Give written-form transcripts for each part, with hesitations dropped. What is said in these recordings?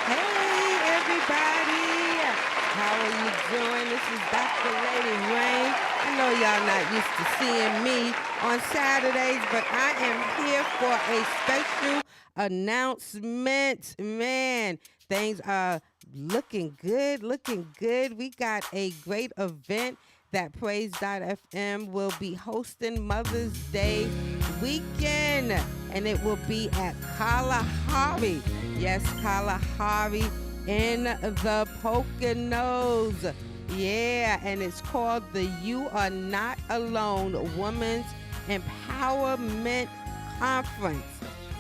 Hey, everybody. How are you doing? This is Dr. Lady Rain. I know y'all not used to seeing me on Saturdays, but I am here for a special announcement. Man, things are looking good, looking good. We got a great event that Praise.fm will be hosting Mother's Day weekend, and it will be at Kalahari. Yes, Kalahari in the Poconos. Yeah, and it's called the You Are Not Alone Women's Empowerment Conference.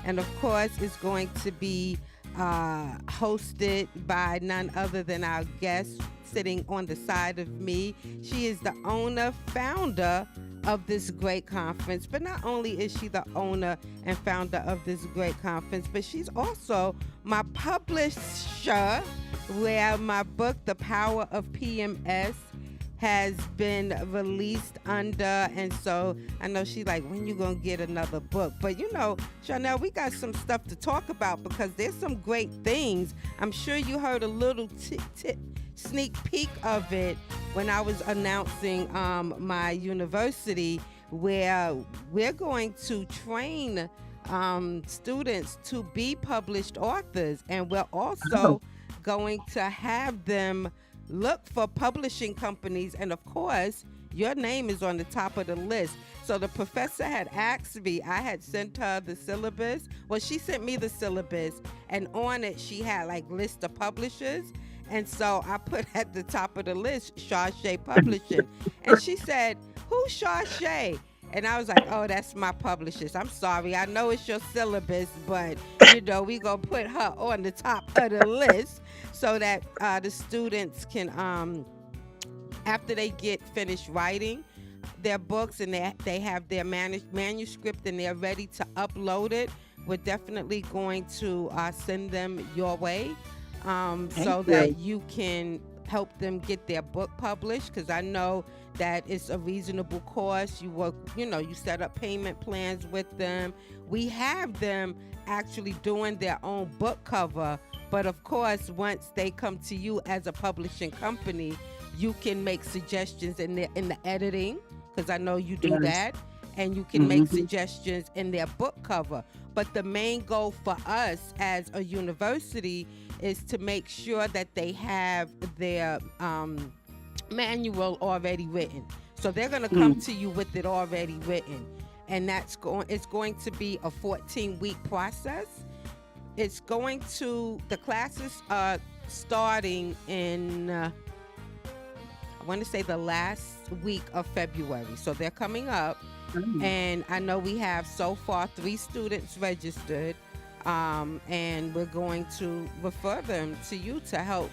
And of course, it's going to be hosted by none other than our guest sitting on the side of me. She is the owner, founder of this great conference. But not only is she the owner and founder of this great conference, but she's also my publisher, where my book, The Power of PMS, has been released under. And so I know she like, when you gonna get another book? But you know, Sharnell, we got some stuff to talk about because there's some great things. I'm sure you heard a little sneak peek of it when I was announcing my university, where we're going to train students to be published authors, and we're also going to have them look for publishing companies. And of course, your name is on the top of the list. So the professor had asked me, I had sent her the syllabus. Well, she sent me the syllabus, and on it she had like list of publishers. And so I put at the top of the list Charche Publishing. And she said, who's Charche? And I was like, oh, that's my publicist. I'm sorry. I know it's your syllabus, but, you know, we going to put her on the top of the list so that the students can, after they get finished writing their books and they have their manuscript and they're ready to upload it, we're definitely going to send them your way, so that you can help them get their book published, because I know that it's a reasonable cost. You work, you know, you set up payment plans with them. We have them actually doing their own book cover, but of course, once they come to you as a publishing company, you can make suggestions in the editing, because I know you do that, and you can make suggestions in their book cover. But the main goal for us as a university is to make sure that they have their manual already written. So they're going to come to you with it already written. And it's going to be a 14-week process. The classes are starting in, I want to say the last week of February. So they're coming up. And I know we have so far 3 students registered. And we're going to refer them to you to help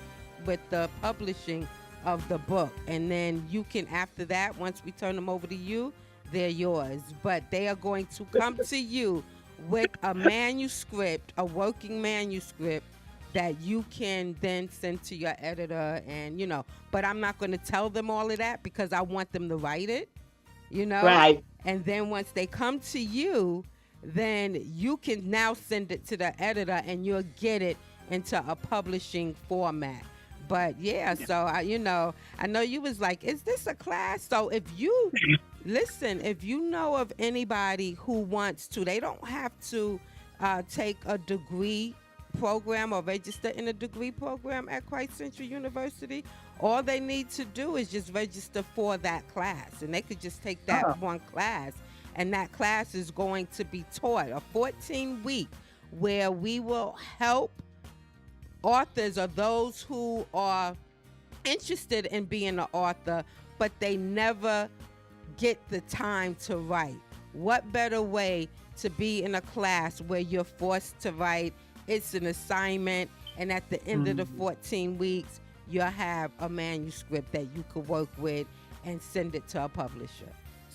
with the publishing of the book. And then you can, after that, once we turn them over to you, they're yours. But they are going to come to you with a manuscript, a working manuscript, that you can then send to your editor. And, you know, but I'm not going to tell them all of that because I want them to write it, you know? Right. And then once they come to you, then you can now send it to the editor and you'll get it into a publishing format. But yeah, so I know you was like, is this a class? So if you listen, if you know of anybody who wants to, they don't have to take a degree program or register in a degree program at Christ Central University. All they need to do is just register for that class, and they could just take that one class. And that class is going to be taught a 14-week where we will help authors or those who are interested in being an author, but they never get the time to write. What better way to be in a class where you're forced to write? It's an assignment, and at the end of the 14 weeks, you'll have a manuscript that you could work with and send it to a publisher.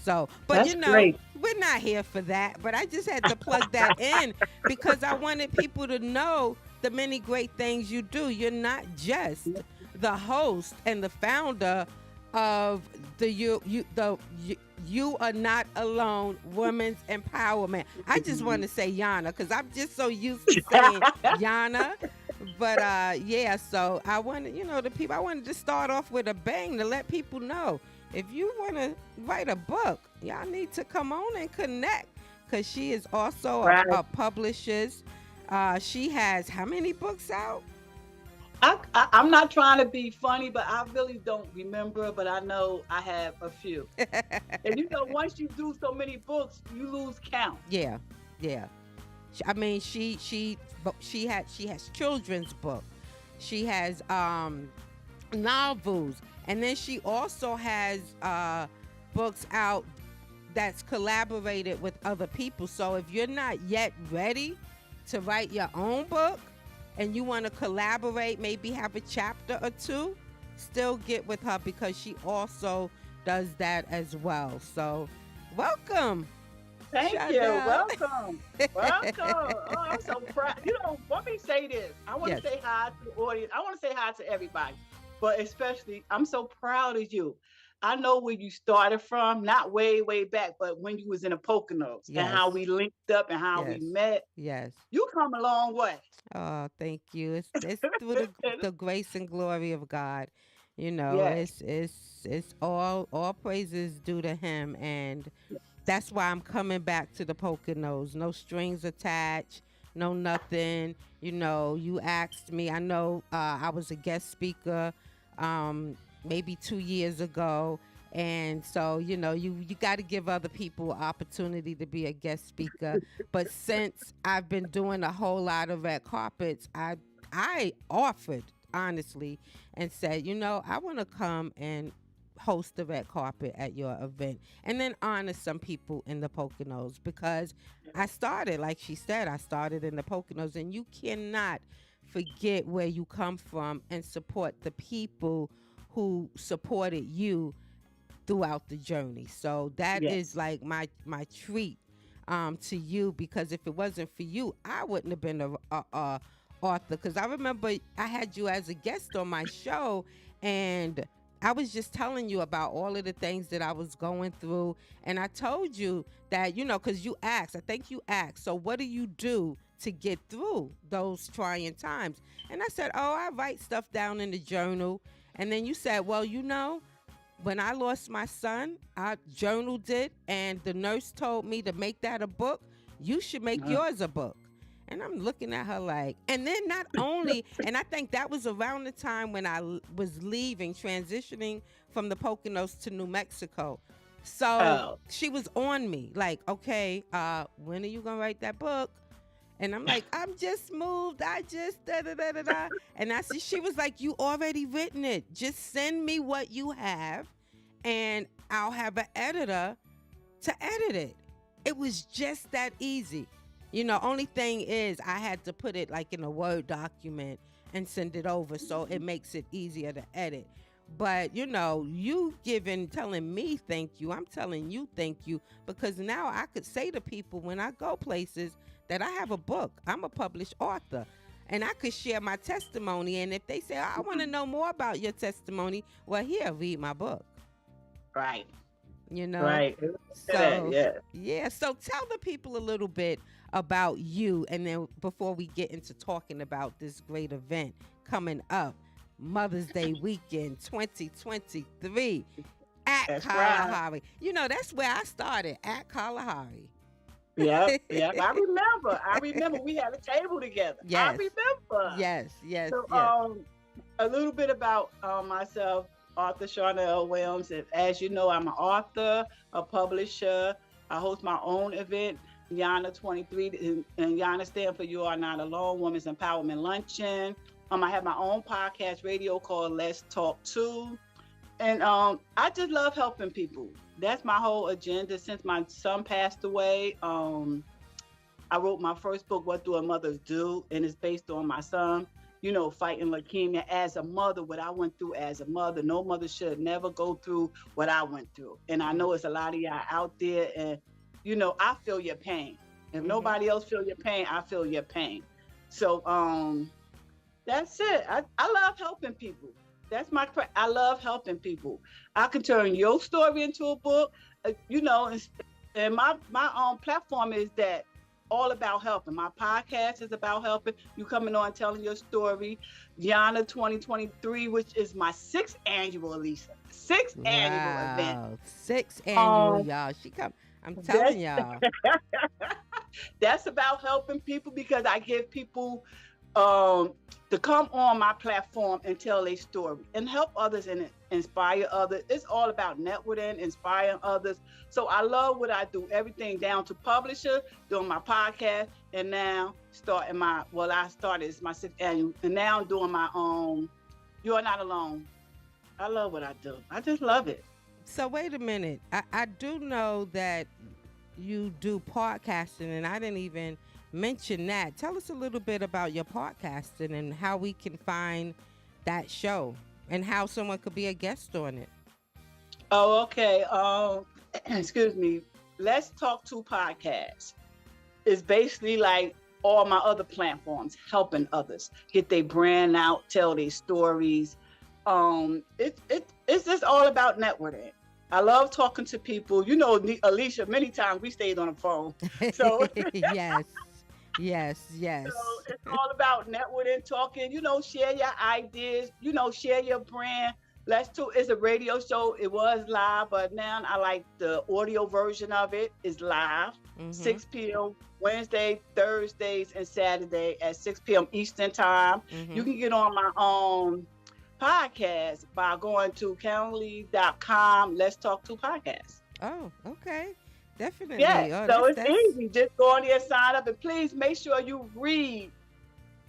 So, but That's great. we're not here for that. But I just had to plug that in because I wanted people to know the many great things you do. You're not just the host and the founder of the You Are Not Alone Women's Empowerment. I just want to say YANA because I'm just so used to saying YANA. But yeah, so I wanted, the people, I wanted to start off with a bang to let people know, if you want to write a book, y'all need to come on and connect, because she is also Right. a publisher. She has how many books out? I'm not trying to be funny, but I really don't remember. But I know I have a few. And once you do so many books, you lose count. Yeah, yeah. I mean, she has children's book. She has novels, and then she also has books out that's collaborated with other people. So if you're not yet ready to write your own book and you want to collaborate, maybe have a chapter or two, still get with her, because she also does that as well. So welcome, Thank you. Sharnell. Welcome. Welcome. Oh, I'm so proud. Let me say this. I want to Yes, say hi to the audience. I want to say hi to everybody, but especially, I'm so proud of you. I know where you started from, not way, way back, but when you was in the Poconos and yes, how we linked up and how we yes, met. yes. You come a long way. Oh, thank you. It's through the grace and glory of God. Yes. It's all praises due to Him, and that's why I'm coming back to the Poconos. No strings attached, no nothing. You asked me. I know I was a guest speaker, maybe 2 years ago. And so, you got to give other people opportunity to be a guest speaker. But since I've been doing a whole lot of red carpets, I offered honestly and said, I want to come and host the red carpet at your event, and then honor some people in the Poconos, because I started, like she said, I started in the Poconos, and you cannot forget where you come from and support the people who supported you throughout the journey. So that is Yes. like my treat to you, because if it wasn't for you, I wouldn't have been a author. Because I remember I had you as a guest on my show, and I was just telling you about all of the things that I was going through, and I told you that, because you asked, I think you asked, so what do you do to get through those trying times? And I said, oh, I write stuff down in the journal. And then you said, well, when I lost my son, I journaled it, and the nurse told me to make that a book. You should make Uh, yours a book. And I'm looking at her like, and then not only, and I think that was around the time when was leaving, transitioning from the Poconos to New Mexico. So oh. she was on me, like, okay, when are you gonna write that book? And I'm like, I'm just moved. I just da da da da da. And she was like, you already written it. Just send me what you have, and I'll have an editor to edit it. It was just that easy. Only thing is I had to put it like in a Word document and send it over, so it makes it easier to edit. But you telling me thank you. I'm telling you thank you, because now I could say to people when I go places that I have a book. I'm a published author. And I could share my testimony. And if they say, I want to know more about your testimony, well, here, read my book. Right. You know? Right. That, So, yeah. yeah. So tell the people a little bit about you. And then before we get into talking about this great event coming up, Mother's Day weekend 2023 at That's right. Kalahari. That's where I started, at Kalahari. Yep, yep. I remember we had a table together. I Yes, remember. yes, yes, So yes. a little bit about myself, author Sharnell Williams. And as you know, I'm an author, a publisher. I host my own event, YANA 23, and YANA stand for You Are Not Alone, Women's Empowerment Luncheon. I have my own podcast radio called Let's Talk Too. And I just love helping people. That's my whole agenda since my son passed away. I wrote my first book, What Do a Mother Do? And it's based on my son, fighting leukemia as a mother, what I went through as a mother. No mother should never go through what I went through. And I know it's a lot of y'all out there, and, I feel your pain. If Mm-hmm. nobody else feel your pain, I feel your pain. So that's it. I love helping people. I love helping people. I can turn your story into a book, and my platform is that all about helping. My podcast is about helping. You coming on telling your story. YANA 2023, which is my sixth annual, Lisa. Sixth annual event. Wow. Sixth annual, Um, y'all. I'm telling that's y'all. that's about helping people because I give people um, to come on my platform and tell their story and help others and inspire others. It's all about networking, inspiring others. So I love what I do, everything down to publisher, doing my podcast, and now starting I started, it's my sixth annual, and now I'm doing my own, You're Not Alone. I love what I do. I just love it. So wait a minute. I do know that you do podcasting, and I didn't even mention that. Tell us a little bit about your podcasting and how we can find that show and how someone could be a guest on it. Oh, okay. Excuse me. Let's Talk to Podcast. It's basically like all my other platforms, helping others get their brand out, tell their stories. It's just all about networking. I love talking to people. You know, Alicia, many times we stayed on the phone. So, Yes, yes, yes. so it's all about networking, talking, share your ideas, share your brand. Let's do It's a radio show. It was live, but now I like the audio version of it. It's live, Mm-hmm. 6 p.m. Wednesday, Thursdays, and Saturday at 6 p.m. Eastern time. Mm-hmm. You can get on my podcast by going to calendly.com. Let's Talk to Podcast. Oh, okay. Definitely. Yeah, Oh, so it's that's easy. Just go on there, sign up, and please make sure you read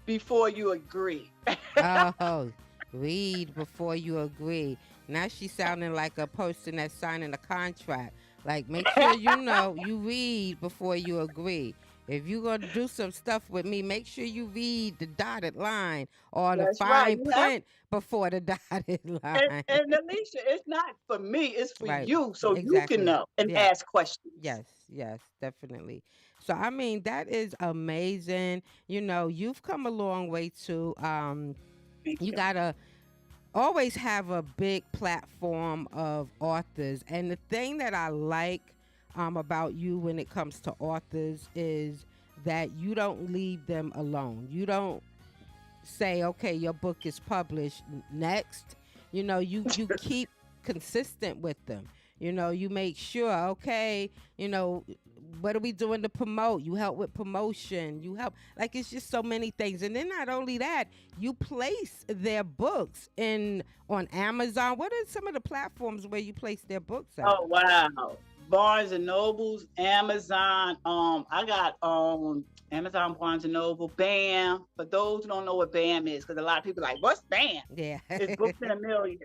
before you agree. oh, read before you agree. Now she's sounding like a person that's signing a contract. Like, make sure you read before you agree. If you're going to do some stuff with me, make sure you read the dotted line or the That's right. fine print before the dotted line. And Alicia, it's not for me, it's for Right. you, so you can Exactly. know and Yeah. ask questions. Yes, yes, definitely. So I mean, that is amazing. You've come a long way too. Thank You you. gotta always have a big platform of authors. And the thing that I like about you when it comes to authors is that you don't leave them alone. You don't say, okay, your book is published next. You keep consistent with them. You make sure, okay, what are we doing to promote? You help with promotion. You help, like, it's just so many things. And then not only that, you place their books on Amazon. What are some of the platforms where you place their books at? Oh wow. Barnes and Nobles, Amazon. I got Amazon, Barnes and Noble, BAM. For those who don't know what BAM is, because a lot of people are like, what's BAM? Yeah. It's Books in a Million.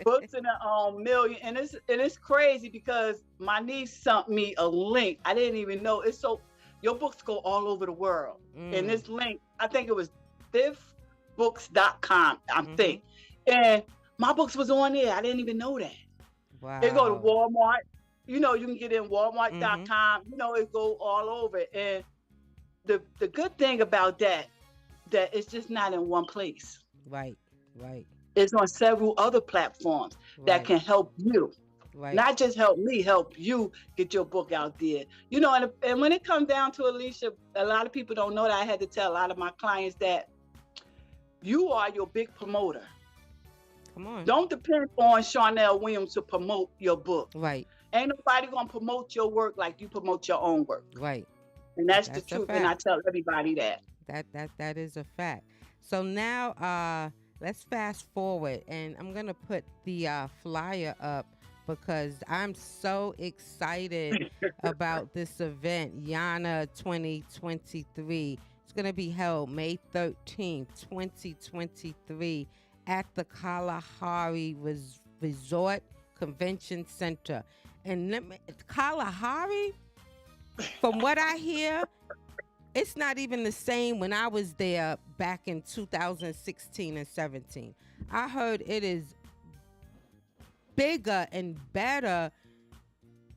Books in a million. And it's crazy because my niece sent me a link. I didn't even know. It's so your books go all over the world. And this link, I think it was fifthbooks.com, I think. And my books was on there. I didn't even know that. Wow. It go to Walmart. You can get in Walmart.com. It go all over. And the good thing about that it's just not in one place. Right, right, It's on several other platforms that right, can help you. right. Not just help me, help you get your book out there. And when it comes down to Alicia, a lot of people don't know that I had to tell a lot of my clients that you are your big promoter. Come on. Don't depend on Sharnell Williams to promote your book. Right, Ain't nobody gonna promote your work like you promote your own work. right. And that's the That's a truth. And I fact. tell everybody that. That is a fact. So now let's fast forward, and I'm gonna put the flyer up because I'm so excited about this event, YANA 2023. It's gonna be held May 13th, 2023 at the Kalahari Resort Convention Center. And Kalahari, from what I hear, it's not even the same when I was there back in 2016 and 17. I heard it is bigger and better,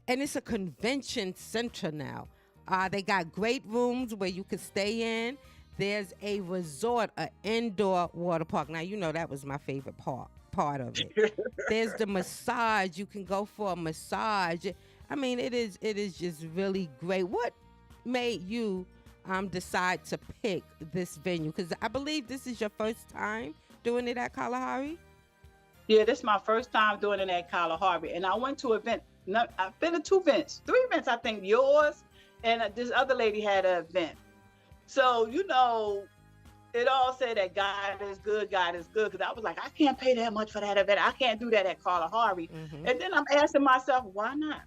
and it's a convention center now. They got great rooms where you could stay in. There's a resort, an indoor water park. Now, that was my favorite part of it. There's the massage. You can go for a massage. I mean, it is just really great. What made you decide to pick this venue? Because I believe this is your first time doing it at Kalahari. Yeah, this is my first time doing it at Kalahari. And I went to an event. No, I've been to two events, three events, I think, yours, and this other lady had an event. So, it all said that God is good, God is good. Because I was like, I can't pay that much for that event. I can't do that at Kalahari. Mm-hmm. And then I'm asking myself, why not?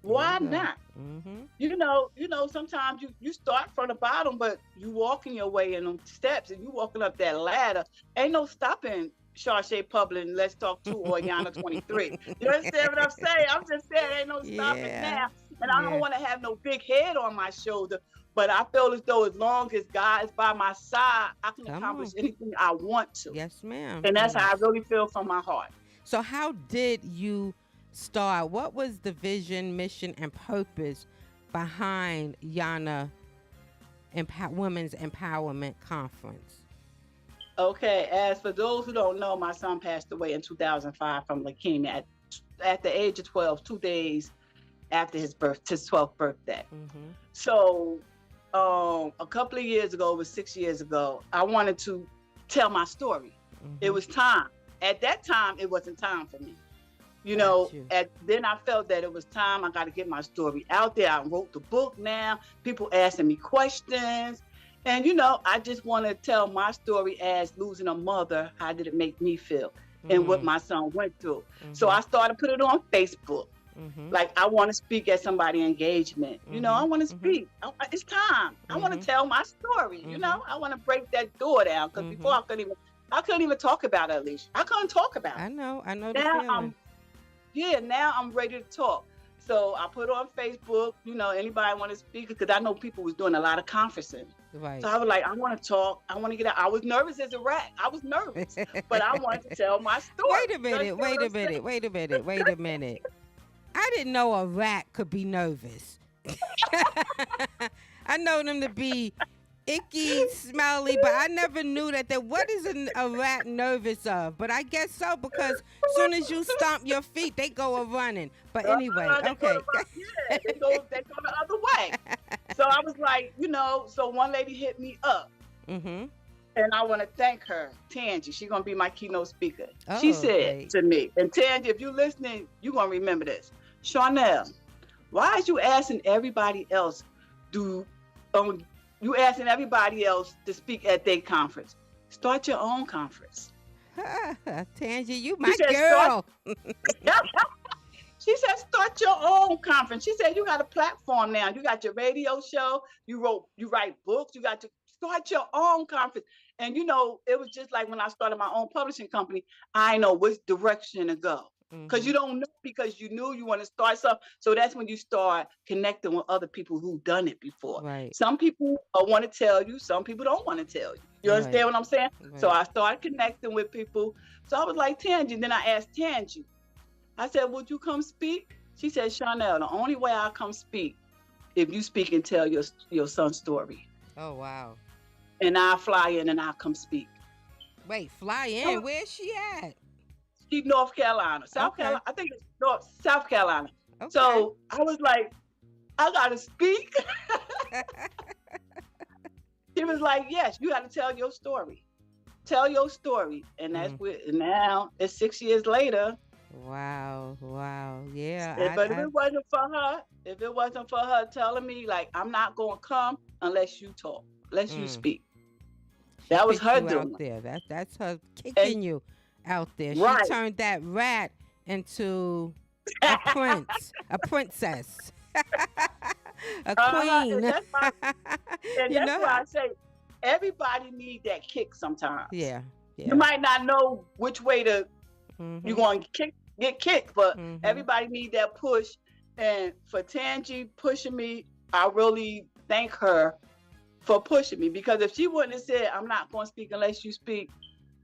Why not? Mm-hmm. Sometimes you start from the bottom, but you walking your way in them steps and you walking up that ladder. Ain't no stopping Charche Public and Let's Talk 2 or YANA 23. You understand what I'm saying? I'm just saying ain't no stopping now. And I don't want to have no big head on my shoulder. But I feel as though as long as God is by my side, I can accomplish anything I want to. Yes, ma'am. And that's how I really feel from my heart. So how did you start? What was the vision, mission, and purpose behind YANA Women's Empowerment Conference? Okay, as for those who don't know, my son passed away in 2005 from leukemia at the age of 12, 2 days after his 12th birthday. Mm-hmm. So a couple of years ago, it was 6 years ago, I wanted to tell my story. Mm-hmm. It was time. At that time, it wasn't time for me. Then I felt that it was time. I got to get my story out there. I wrote the book now. People asking me questions. And, I just want to tell my story as losing a mother. How did it make me feel? And what my son went through. Mm-hmm. So I started put it on Facebook. Mm-hmm. Like, I want to speak at somebody's engagement. I want to speak. It's time. I want to tell my story. I want to break that door down. Because before I couldn't even talk about it, Alicia. I couldn't talk about it. I know the Now feeling. now I'm ready to talk. So I put on Facebook, anybody want to speak, because I know people was doing a lot of conferencing. Right. So I was like, I want to talk. I want to get out. I was nervous as a rat. I was nervous, but I wanted to tell my story. Wait a minute. I didn't know a rat could be nervous. I know them to be icky, smelly, but I never knew that. What is a rat nervous of? But I guess so, because as soon as you stomp your feet, they go a running. But anyway, okay. They go the other way. So I was like, so one lady hit me up. Mm-hmm. And I want to thank her, Tangi. She's going to be my keynote speaker. She said okay. to me, and Tangi, if you're listening, you're going to remember this. Sharnell, why is you asking everybody else to speak at their conference? Start your own conference. Tangi, you my girl. She said, start your own conference. She said, you got a platform now. You got your radio show. You write books. You got to start your own conference. And, it was just like when I started my own publishing company, I know which direction to go. Because you don't know, because you knew you want to start something. So that's when you start connecting with other people who've done it before. Right. Some people want to tell you. Some people don't want to tell you. You understand what I'm saying? Right. So I started connecting with people. So I was like, Tangi. Then I asked Tangi. I said, would you come speak? She said, Sharnell, the only way I'll come speak if you speak and tell your son's story. Oh, wow. And I'll fly in and I'll come speak. Wait, fly in? Where's she at? She's North Carolina. South Carolina. I think it's South Carolina. Okay. So I was like, I got to speak. She was like, yes, you got to tell your story. Tell your story. And that's now it's 6 years later. Wow. Yeah. If it wasn't for her telling me, like, I'm not going to come unless you talk, unless you speak. That was her doing. Out there. That's her kicking you out there. Right. She turned that rat into a prince, a princess, a queen. And that's why I say everybody need that kick sometimes. Yeah. You might not know which way to you're going to get kicked, but everybody need that push. And for Tangi pushing me, I really thank her for pushing me, because if she wouldn't have said, I'm not going to speak unless you speak,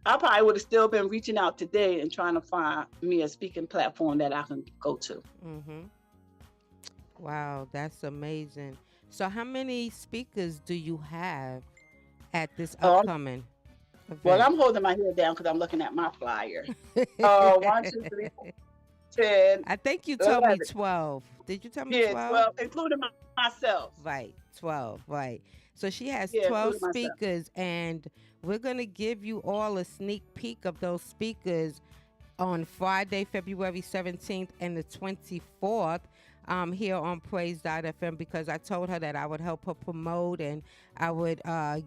I probably would have still been reaching out today and trying to find me a speaking platform that I can go to. Wow, that's amazing. So how many speakers do you have at this upcoming event? Well, I'm holding my head down because I'm looking at my flyer. 1, 2, 3, 4. 10, I think you told me 11. 12. Did you tell me Yeah, 12? 12, including myself. Right, 12, right. So she has Yeah, 12 including myself. speakers, and we're going to give you all a sneak peek of those speakers on Friday, February 17th and the 24th here on Praise.fm, because I told her that I would help her promote and I would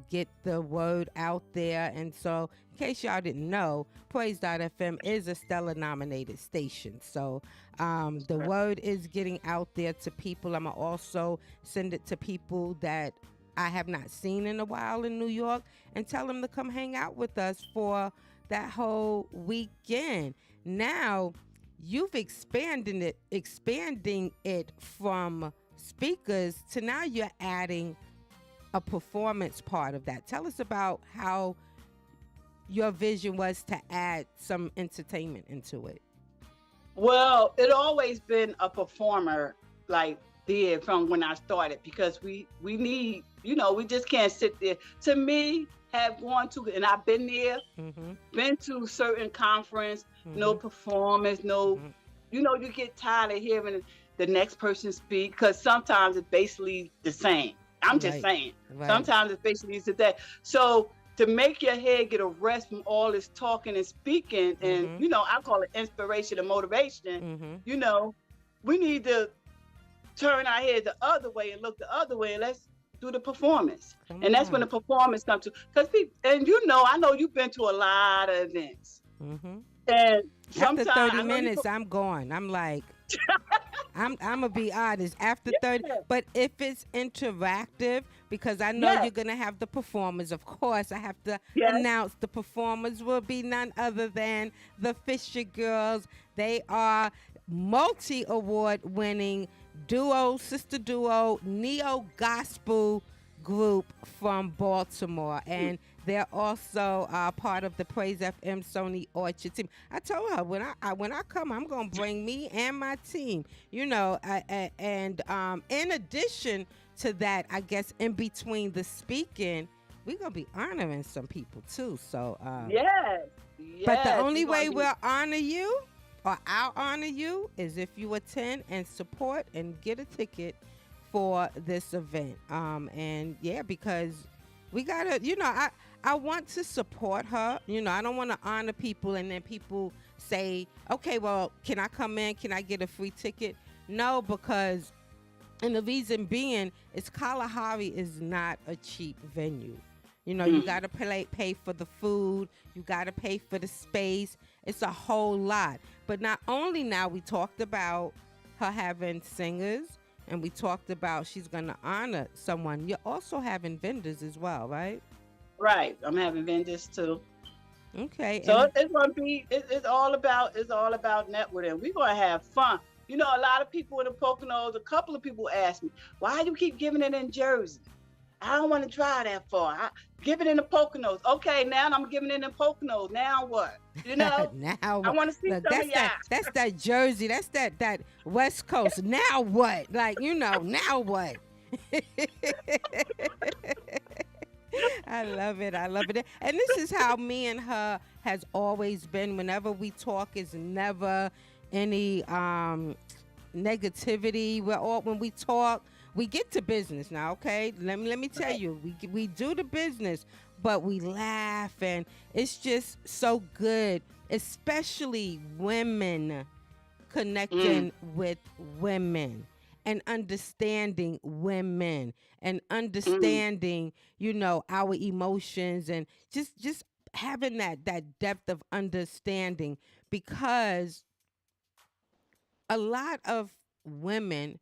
get the word out there. And so, in case y'all didn't know, Praise.fm is a Stellar nominated station. So, the word is getting out there to people. I'm going to also send it to people that I have not seen in a while in New York and tell them to come hang out with us for that whole weekend. Now you've expanding it from speakers to now you're adding a performance part of that. Tell us about how your vision was to add some entertainment into it. Well, it always been a performer like did from when I started, because we need, we just can't sit there. To me, have gone to, and I've been there, Mm-hmm. been to certain conference, no Mm-hmm. performance, no, Mm-hmm. you get tired of hearing the next person speak, because sometimes it's basically the same. I'm just Right. saying. Right. Sometimes it's basically the same. So to make your head get a rest from all this talking and speaking, and Mm-hmm. I call it inspiration and motivation, Mm-hmm. you know, we need to turn our head the other way and look the other way, and let's do the performance. Come And that's when on. the performance comes to, because people, and I know you've been to a lot of events, Mm-hmm. and After sometimes 30 I know you minutes, I'm gone. I'm like, I'm gonna be honest. After 30, yeah, but if it's interactive, because I know yes, you're gonna have the performers. Of course, I have to yes, announce the performers will be none other than the Fisher Girls. They are multi-award winning sister duo, neo gospel group from Baltimore, mm, and they're also part of the Praise FM Sony Orchard team. I told her when I come, I'm gonna bring me and my team. And in addition to that, I guess in between the speaking, we're gonna be honoring some people too. So, yes, but the yes, we're only gonna way be, we'll honor you, or I'll honor you, is if you attend and support and get a ticket for this event. And yeah, because we gotta, I want to support her. I don't want to honor people and then people say, okay, well, can I come in? Can I get a free ticket? No, because, and the reason being is Kalahari is not a cheap venue. You mm, got to pay for the food. You got to pay for the space. It's a whole lot. But not only now, we talked about her having singers, and we talked about she's going to honor someone. You're also having vendors as well, right? right. I'm having vendors too. Okay. So And it's gonna be, it's all about networking. We're gonna have fun. A lot of people in the Poconos, a couple of people ask me, why do you keep giving it in Jersey? I don't want to drive that far. Give it in the Poconos. Okay, now I'm giving it in the Poconos. Now what? I now, want to see look, some of y'all. that's that Jersey. That's that West Coast. Now what? Like, now what? I love it. I love it. And this is how me and her has always been. Whenever we talk, is never any negativity. When we talk, we get to business now. Okay, let me tell Right. you, we do the business, but we laugh, and it's just so good, especially women Mm, connecting with women and understanding women and mm, understanding our emotions, and just having that depth of understanding, because a lot of women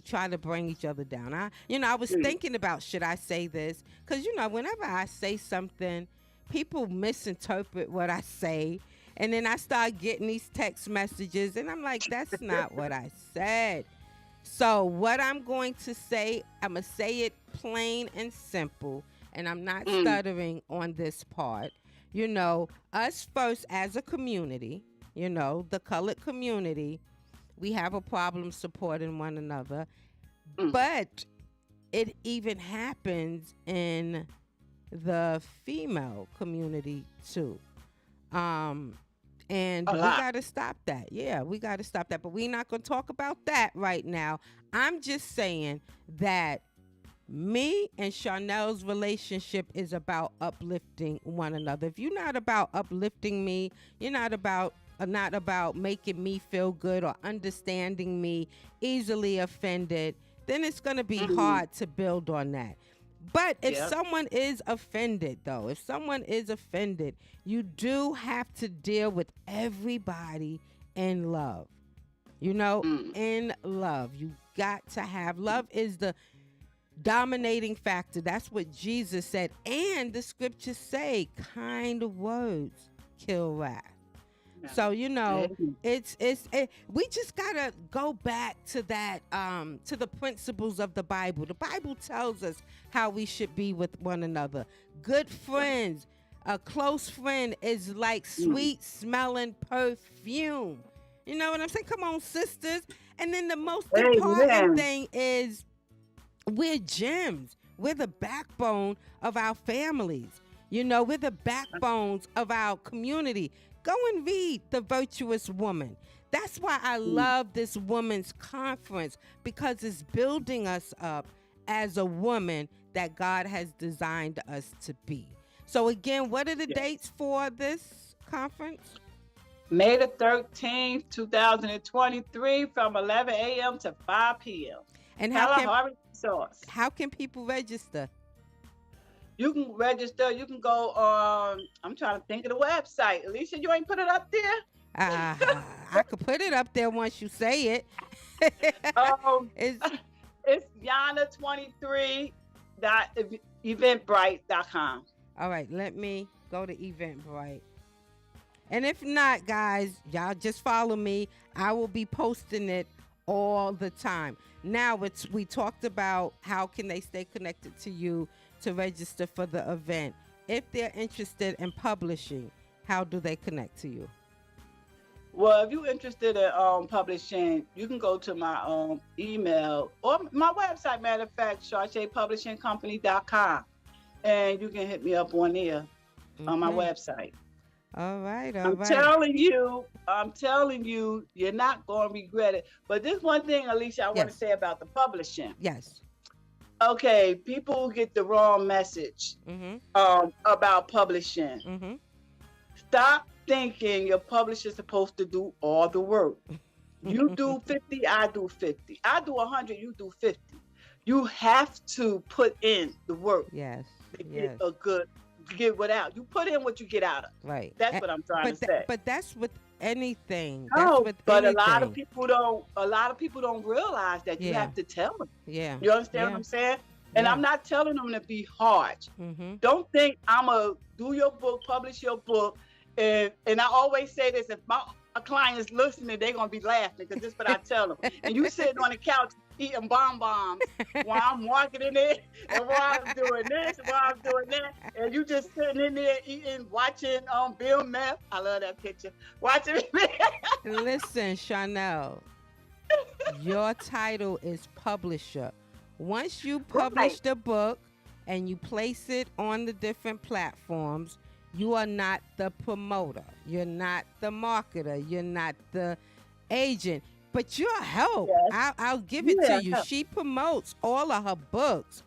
try to bring each other down. I was mm. thinking about, should I say this, because whenever I say something, people misinterpret what I say, and then I start getting these text messages, and I'm like, that's not what I said. So what I'm going to say, I'm going to say it plain and simple, and I'm not Mm, stuttering on this part. Us first as a community, the colored community, we have a problem supporting one another, mm, but it even happens in the female community too. Um, And A we lot. got to stop that. Yeah, we got to stop that. But we're not going to talk about that right now. I'm just saying that me and Sharnell's relationship is about uplifting one another. If you're not about uplifting me, you're not about making me feel good or understanding me, easily offended, then it's going to be Mm-hmm. hard to build on that. But if Yep. someone is offended, though, if someone is offended, you do have to deal with everybody in love. You know, Mm. in love. You got to have love is the dominating factor. That's what Jesus said. And the scriptures say kind words kill wrath. Yeah. So Mhm. we just gotta go back to that to the principles of the Bible. The Bible tells us how we should be with one another. Good friends, a close friend is like Mm. sweet smelling perfume. You know what I'm saying? Come on, sisters. And then the most important Amen. thing is we're gems. We're the backbone of our families. We're the backbones of our community. Go and read The Virtuous Woman. That's why I Mm. love this women's conference, because it's building us up as a woman that God has designed us to be. So, again, what are the Yes. dates for this conference? May the 13th, 2023, from 11 a.m. to 5 p.m. And Kalahari Source. how can people register? You can register. You can go on. I'm trying to think of the website. Alicia, you ain't put it up there? Uh, I could put it up there once you say it. Um, It's it's YANA23 dot eventbrite.com. all right. Let me go to Eventbrite. And if not, guys, y'all just follow me. I will be posting it all the time. Now we talked about how can they stay connected to you to register for the event. If they're interested in publishing, how do they connect to you? Well, if you're interested in publishing, you can go to my email or my website, matter of fact, charchepublishingcompany.com. And you can hit me up on there on my Okay. website. All right. I'm telling you, you're not going to regret it. But this one thing, Alicia, I want to Yes. say about the publishing. Yes. Okay, people get the wrong message Mm-hmm. about publishing. Mm-hmm. Stop thinking your publisher's supposed to do all the work. You do 50, I do 50. I do 100, you do 50. You have to put in the work Yes. to Yes. get what out. You put in what you get out of. Right. That's what I'm trying to say. But that's with anything. That's No, with but anything. a lot of people don't realize that you Yeah. have to tell them. Yeah. You understand Yeah. what I'm saying? And Yeah. I'm not telling them to be harsh. Mm-hmm. Don't think I'm a do your book, publish your book, and I always say this: if my client is listening, they're gonna be laughing because this is what I tell them. And you sitting on the couch eating bonbons while I'm marketing it, and while I'm doing this, while I'm doing that, and you just sitting in there eating, watching Bill Meth. I love that picture. Watching Listen, Sharnell, your title is publisher. Once you publish Right. the book and you place it on the different platforms, you are not the promoter. You're not the marketer. You're not the agent. But you're help. Yes. I'll give it Yeah, to you. help. She promotes all of her books.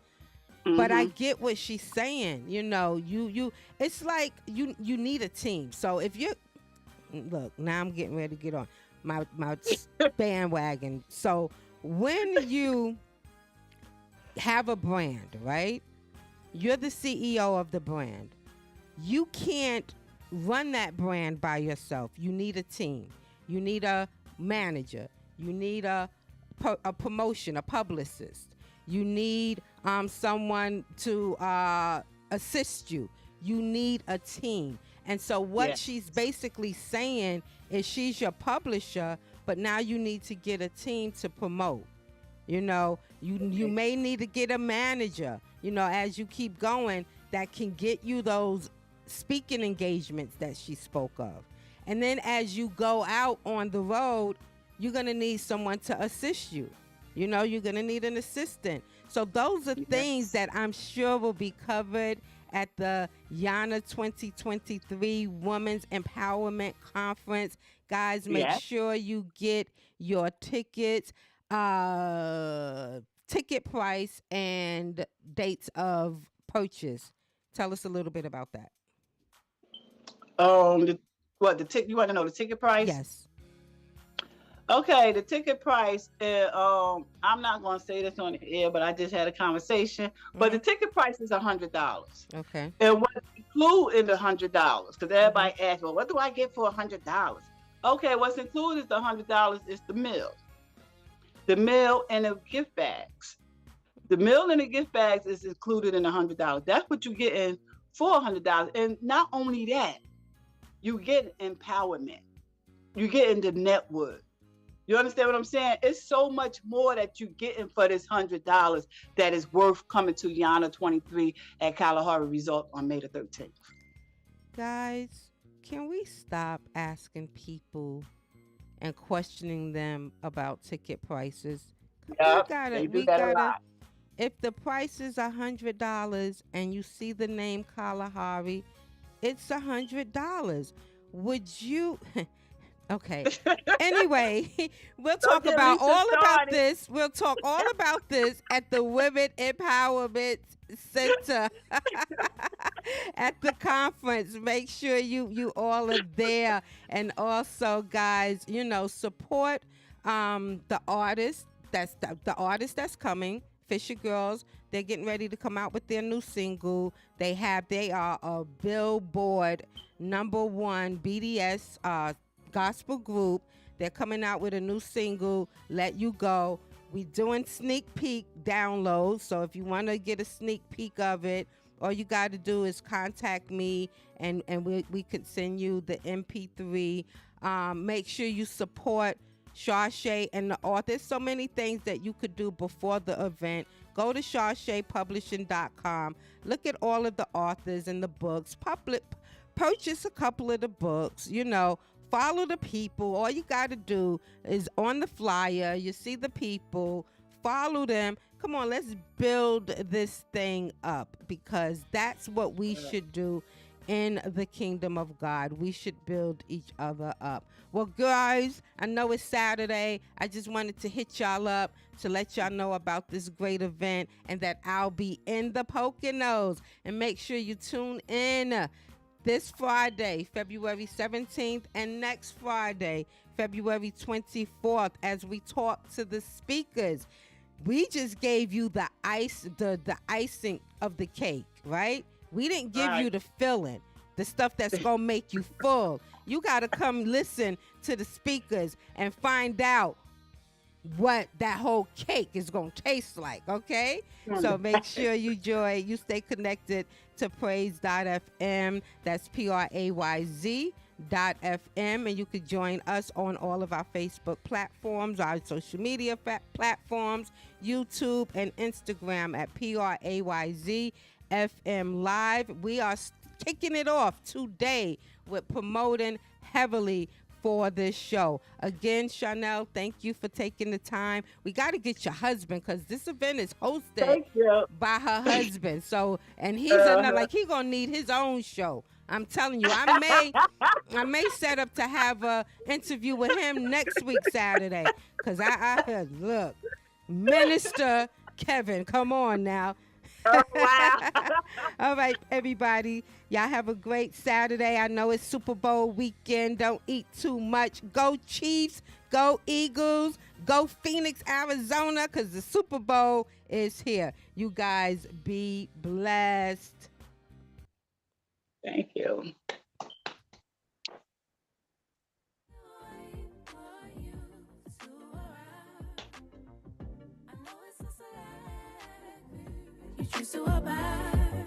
But I Mhm. get what she's saying. You it's like you need a team. So if you look, now I'm getting ready to get on my bandwagon. So when you have a brand, right? You're the CEO of the brand. You can't run that brand by yourself. You need a team. You need a manager. You need a promotion, a publicist. You need someone to assist you. You need a team. And so what Yes. she's basically saying is she's your publisher, but now you need to get a team to promote. You may need to get a manager, as you keep going, that can get you those speaking engagements that she spoke of. And then as you go out on the road, you're going to need someone to assist you. You're going to need an assistant. So those are things Yes. that I'm sure will be covered at the YANA 2023 Women's Empowerment Conference. Guys, make Yeah. sure you get your tickets, ticket price, and dates of purchase. Tell us a little bit about that. The ticket? You want to know the ticket price? Yes. Okay, the ticket price. I'm not going to say this on the air, but I just had a conversation. But the Mm-hmm. ticket price is $100. Okay. And what include in the $100? Because Mm-hmm. everybody asks, well, what do I get for $100? Okay, what's included is the $100 is the meal and the gift bags. The meal and the gift bags is included in the $100. That's what you get in for $100. And not only that, you get empowerment. You get in the network. You understand what I'm saying? It's so much more that you're getting for this $100 that is worth coming to YANA 23 at Kalahari Resort on May the 13th. Guys, can we stop asking people and questioning them about ticket prices? We Yep, gotta, they do we that a gotta. lot. If the price is $100 and you see the name Kalahari, it's $100. Would you? Okay. Anyway, we'll talk Don't get about Lisa all about started. this. We'll talk all about this at the Women Empowerment Center at the conference. Make sure you all are there. And also, guys, support the artist the artist that's coming. Fisher Girls, they're getting ready to come out with their new single. They are a Billboard #1 BDS gospel group. They're coming out with a new single, Let You Go. We doing sneak peek downloads, so if you want to get a sneak peek of it, all you got to do is contact me, and we could send you the MP3. Make sure you support Sharshay and the author. There's so many things that you could do before the event. Go to SharshayPublishing.com. Look at all of the authors and the books. Purchase a couple of the books. Follow the people. All you got to do is on the flyer, you see the people, follow them. Come on, let's build this thing up, because that's what we should do in the kingdom of God. We should build each other up. Well, guys, I know it's Saturday. I just wanted to hit y'all up to let y'all know about this great event and that I'll be in the Poconos. And make sure you tune in this Friday, February 17th, and next Friday, February 24th, as we talk to the speakers. We just gave you the icing of the cake, right? We didn't give you the filling, the stuff that's gonna make you full. You gotta come listen to the speakers and find out what that whole cake is going to taste like, okay? So make sure you stay connected to praise.fm. That's PRAYZ.fm. And you could join us on all of our Facebook platforms, our social media platforms, YouTube and Instagram at PRAYZ.FM Live. We are kicking it off today with promoting heavily for this show. Again, Sharnell, thank you for taking the time. We got to get your husband, because this event is hosted by her husband. So, and he's he gonna need his own show. I'm telling you, I may set up to have a interview with him next week Saturday, because I look, Minister Kevin, come on now. Oh, wow. All right, everybody. Y'all have a great Saturday. I know it's Super Bowl weekend. Don't eat too much. Go Chiefs. Go Eagles. Go Phoenix, Arizona, because the Super Bowl is here. You guys be blessed. Thank you. You choose to abide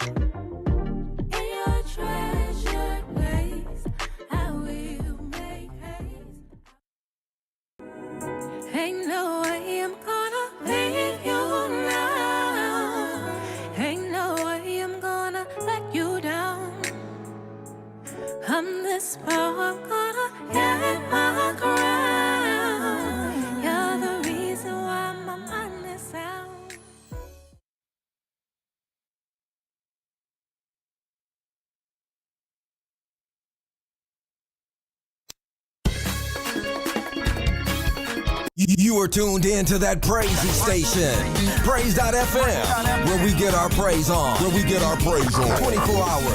in your treasured ways. I will make haste. Ain't no way I'm gonna leave you now. Ain't no way I'm gonna let you down. I'm this far, I'm gonna get my crown. You're the reason why my mind is out. You are tuned in to that praisey station, Praise.fm, where we get our praise on. 24 hours.